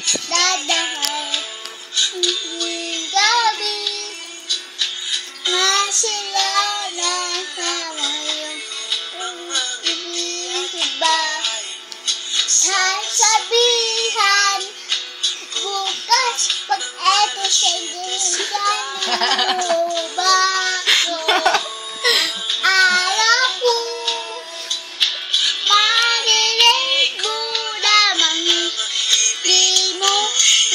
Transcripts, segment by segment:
dadahay hindi gabi masila ng kamayong iba sasabihan bukas pag eto siya'y ginaganin mo bago araw ko marinig mo lamang di mo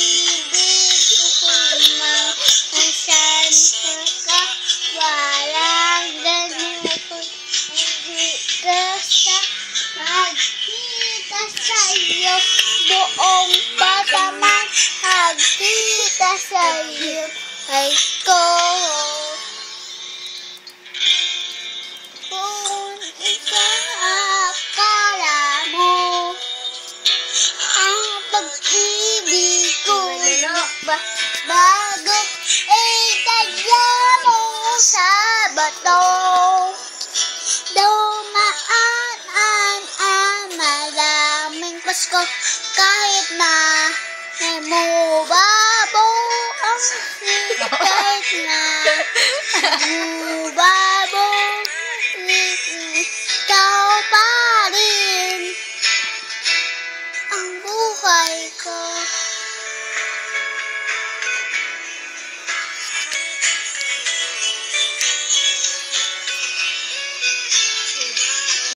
ibig ko kumang nasan ka walang ganito magkita sa'yo buong patamang magkita sa'yo ay ko kung ikaakala mo ang pag-ibig ko bago itaya mo sa bato dumaan ang maraming Pasko kahit na mababo ang sikat na